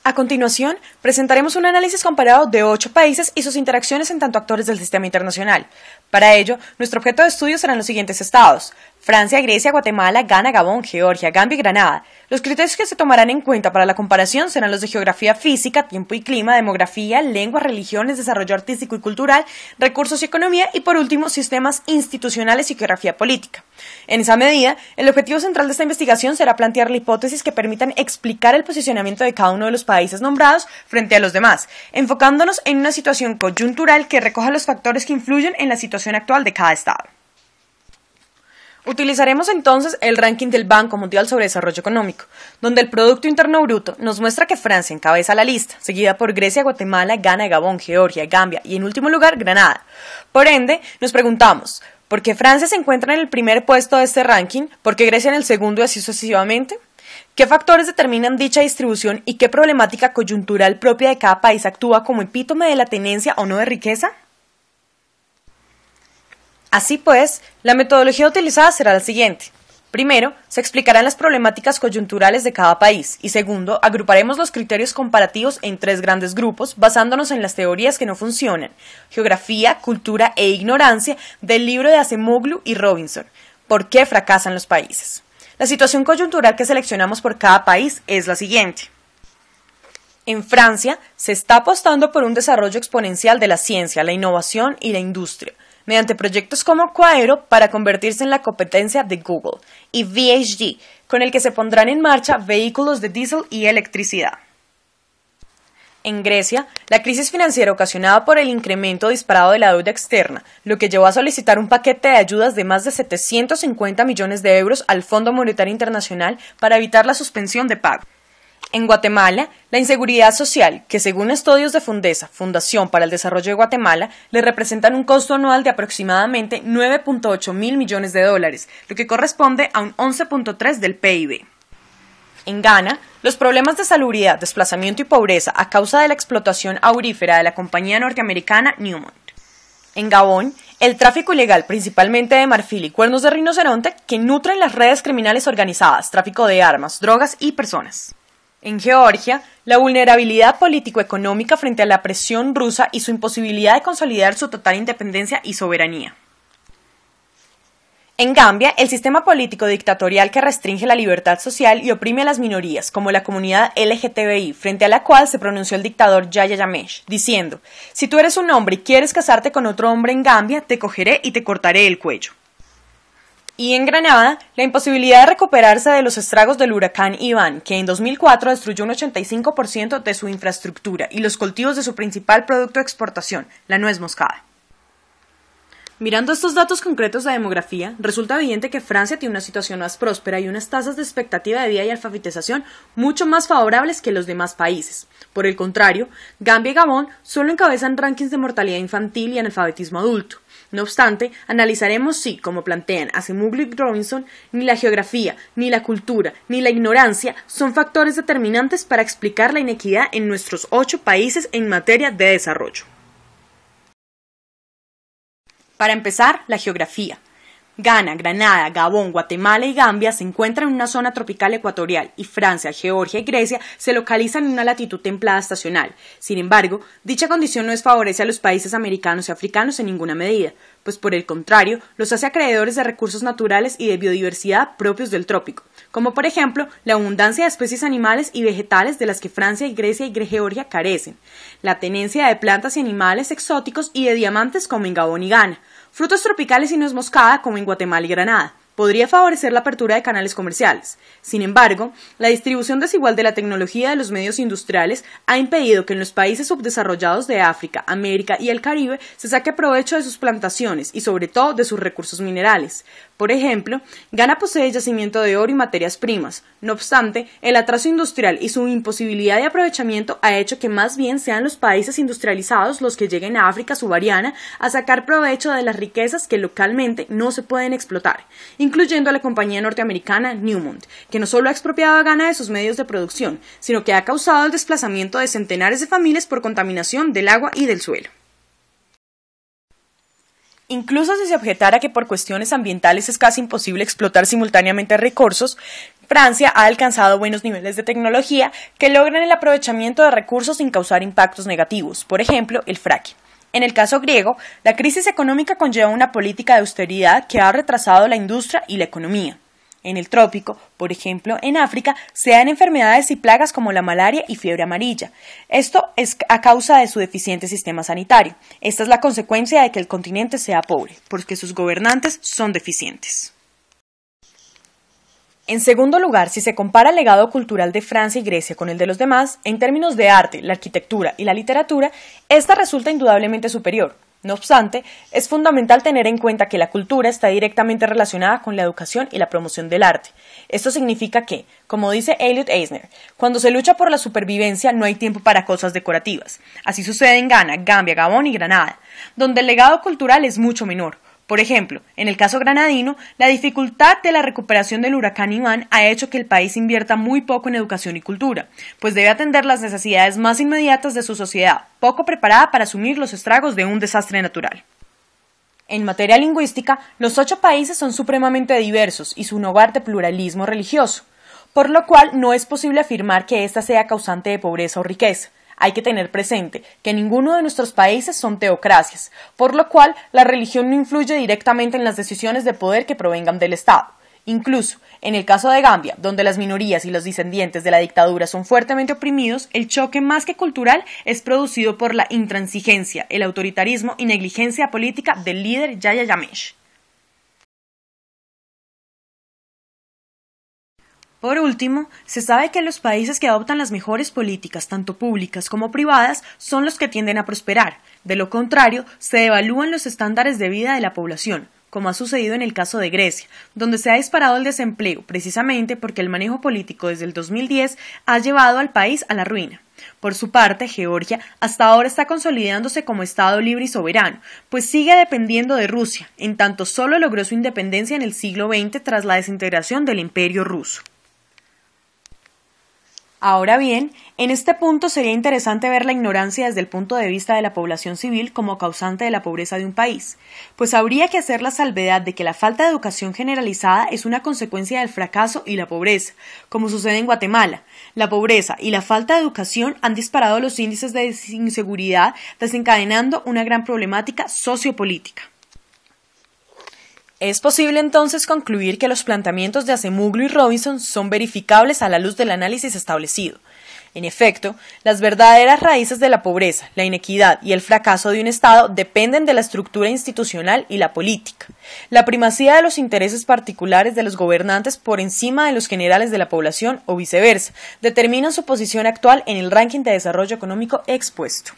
A continuación, presentaremos un análisis comparado de 8 países y sus interacciones en tanto actores del sistema internacional. Para ello, nuestro objeto de estudio serán los siguientes estados: Francia, Grecia, Guatemala, Ghana, Gabón, Georgia, Gambia y Granada. Los criterios que se tomarán en cuenta para la comparación serán los de geografía física, tiempo y clima, demografía, lenguas, religiones, desarrollo artístico y cultural, recursos y economía y, por último, sistemas institucionales y geografía política. En esa medida, el objetivo central de esta investigación será plantear la hipótesis que permitan explicar el posicionamiento de cada uno de los países nombrados frente a los demás, enfocándonos en una situación coyuntural que recoja los factores que influyen en la situación actual de cada estado. Utilizaremos entonces el ranking del Banco Mundial sobre Desarrollo Económico, donde el Producto Interno Bruto nos muestra que Francia encabeza la lista, seguida por Grecia, Guatemala, Ghana, Gabón, Georgia, Gambia y en último lugar Granada. Por ende, nos preguntamos, ¿por qué Francia se encuentra en el primer puesto de este ranking? ¿Por qué Grecia en el segundo y así sucesivamente? ¿Qué factores determinan dicha distribución y qué problemática coyuntural propia de cada país actúa como epítome de la tenencia o no de riqueza? Así pues, la metodología utilizada será la siguiente. Primero, se explicarán las problemáticas coyunturales de cada país y segundo, agruparemos los criterios comparativos en 3 grandes grupos basándonos en las teorías que no funcionan: geografía, cultura e ignorancia del libro de Acemoglu y Robinson. ¿Por qué fracasan los países? La situación coyuntural que seleccionamos por cada país es la siguiente. En Francia, se está apostando por un desarrollo exponencial de la ciencia, la innovación y la industria, mediante proyectos como Quaero para convertirse en la competencia de Google, y VHG, con el que se pondrán en marcha vehículos de diésel y electricidad. En Grecia, la crisis financiera ocasionada por el incremento disparado de la deuda externa, lo que llevó a solicitar un paquete de ayudas de más de 750 millones de euros al Fondo Monetario Internacional para evitar la suspensión de pago. En Guatemala, la inseguridad social, que según estudios de Fundesa, Fundación para el Desarrollo de Guatemala, le representan un costo anual de aproximadamente 9.8 mil millones de dólares, lo que corresponde a un 11.3% del PIB. En Ghana, los problemas de salubridad, desplazamiento y pobreza a causa de la explotación aurífera de la compañía norteamericana Newmont. En Gabón, el tráfico ilegal, principalmente de marfil y cuernos de rinoceronte, que nutren las redes criminales organizadas, tráfico de armas, drogas y personas. En Georgia, la vulnerabilidad político-económica frente a la presión rusa y su imposibilidad de consolidar su total independencia y soberanía. En Gambia, el sistema político dictatorial que restringe la libertad social y oprime a las minorías, como la comunidad LGTBI, frente a la cual se pronunció el dictador Yahya Jammeh, diciendo: «Si tú eres un hombre y quieres casarte con otro hombre en Gambia, te cogeré y te cortaré el cuello». Y en Granada, la imposibilidad de recuperarse de los estragos del huracán Iván, que en 2004 destruyó un 85% de su infraestructura y los cultivos de su principal producto de exportación, la nuez moscada. Mirando estos datos concretos de demografía, resulta evidente que Francia tiene una situación más próspera y unas tasas de expectativa de vida y alfabetización mucho más favorables que los demás países. Por el contrario, Gambia y Gabón solo encabezan rankings de mortalidad infantil y analfabetismo adulto. No obstante, analizaremos si, como plantean Acemoglu y Robinson, ni la geografía, ni la cultura, ni la ignorancia son factores determinantes para explicar la inequidad en nuestros 8 países en materia de desarrollo. Para empezar, la geografía. Ghana, Granada, Gabón, Guatemala y Gambia se encuentran en una zona tropical ecuatorial y Francia, Georgia y Grecia se localizan en una latitud templada estacional. Sin embargo, dicha condición no desfavorece a los países americanos y africanos en ninguna medida, pues por el contrario, los hace acreedores de recursos naturales y de biodiversidad propios del trópico, como por ejemplo la abundancia de especies animales y vegetales de las que Francia y Grecia y Georgia carecen, la tenencia de plantas y animales exóticos y de diamantes como en Gabón y Ghana, frutos tropicales y nuez moscada como en Guatemala y Granada. Podría favorecer la apertura de canales comerciales. Sin embargo, la distribución desigual de la tecnología de los medios industriales ha impedido que en los países subdesarrollados de África, América y el Caribe se saque provecho de sus plantaciones y sobre todo de sus recursos minerales. Por ejemplo, Ghana posee yacimiento de oro y materias primas. No obstante, el atraso industrial y su imposibilidad de aprovechamiento ha hecho que más bien sean los países industrializados los que lleguen a África subsahariana a sacar provecho de las riquezas que localmente no se pueden explotar, incluyendo a la compañía norteamericana Newmont, que no solo ha expropiado a Ghana de sus medios de producción, sino que ha causado el desplazamiento de centenares de familias por contaminación del agua y del suelo. Incluso si se objetara que por cuestiones ambientales es casi imposible explotar simultáneamente recursos, Francia ha alcanzado buenos niveles de tecnología que logran el aprovechamiento de recursos sin causar impactos negativos, por ejemplo, el fracking. En el caso griego, la crisis económica conlleva una política de austeridad que ha retrasado la industria y la economía. En el trópico, por ejemplo, en África, se dan enfermedades y plagas como la malaria y fiebre amarilla. Esto es a causa de su deficiente sistema sanitario. Esta es la consecuencia de que el continente sea pobre, porque sus gobernantes son deficientes. En segundo lugar, si se compara el legado cultural de Francia y Grecia con el de los demás, en términos de arte, la arquitectura y la literatura, esta resulta indudablemente superior. No obstante, es fundamental tener en cuenta que la cultura está directamente relacionada con la educación y la promoción del arte. Esto significa que, como dice Elliot Eisner, cuando se lucha por la supervivencia no hay tiempo para cosas decorativas. Así sucede en Ghana, Gambia, Gabón y Granada, donde el legado cultural es mucho menor. Por ejemplo, en el caso granadino, la dificultad de la recuperación del huracán Iván ha hecho que el país invierta muy poco en educación y cultura, pues debe atender las necesidades más inmediatas de su sociedad, poco preparada para asumir los estragos de un desastre natural. En materia lingüística, los 8 países son supremamente diversos y son hogar de pluralismo religioso, por lo cual no es posible afirmar que ésta sea causante de pobreza o riqueza. Hay que tener presente que ninguno de nuestros países son teocracias, por lo cual la religión no influye directamente en las decisiones de poder que provengan del Estado. Incluso, en el caso de Gambia, donde las minorías y los descendientes de la dictadura son fuertemente oprimidos, el choque más que cultural es producido por la intransigencia, el autoritarismo y negligencia política del líder Yahya Jammeh. Por último, se sabe que los países que adoptan las mejores políticas, tanto públicas como privadas, son los que tienden a prosperar. De lo contrario, se devalúan los estándares de vida de la población, como ha sucedido en el caso de Grecia, donde se ha disparado el desempleo precisamente porque el manejo político desde el 2010 ha llevado al país a la ruina. Por su parte, Georgia hasta ahora está consolidándose como Estado libre y soberano, pues sigue dependiendo de Rusia, en tanto solo logró su independencia en el siglo XX tras la desintegración del Imperio ruso. Ahora bien, en este punto sería interesante ver la ignorancia desde el punto de vista de la población civil como causante de la pobreza de un país, pues habría que hacer la salvedad de que la falta de educación generalizada es una consecuencia del fracaso y la pobreza, como sucede en Guatemala. La pobreza y la falta de educación han disparado los índices de inseguridad, desencadenando una gran problemática sociopolítica. Es posible entonces concluir que los planteamientos de Acemoglu y Robinson son verificables a la luz del análisis establecido. En efecto, las verdaderas raíces de la pobreza, la inequidad y el fracaso de un Estado dependen de la estructura institucional y la política. La primacía de los intereses particulares de los gobernantes por encima de los generales de la población o viceversa determinan su posición actual en el ranking de desarrollo económico expuesto.